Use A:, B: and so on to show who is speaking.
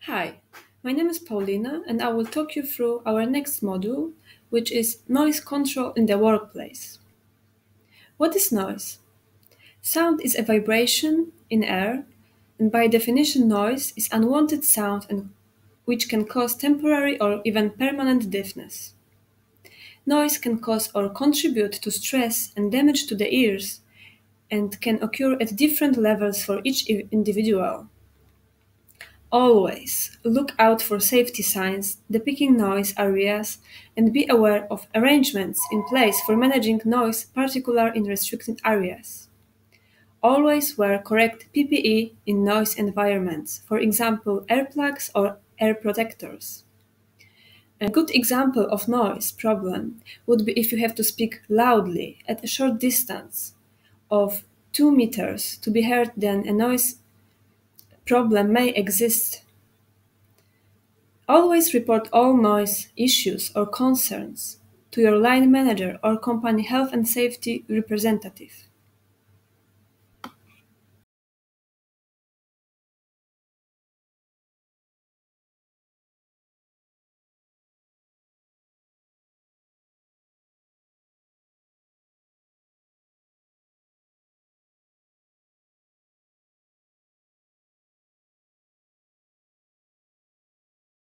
A: Hi, my name is Paulina and I will talk you through our next module, which is noise control in the workplace. What is noise? Sound is a vibration in air, and by definition noise is unwanted sound which can cause temporary or even permanent deafness. Noise can cause or contribute to stress and damage to the ears and can occur at different levels for each individual. Always look out for safety signs depicting noise areas and be aware of arrangements in place for managing noise, particularly in restricted areas. Always wear correct PPE in noise environments, for example, earplugs or air protectors. A good example of noise problem would be if you have to speak loudly at a short distance of 2 meters to be heard, then a noise problem may exist. Always report all noise issues or concerns to your line manager or company health and safety representative.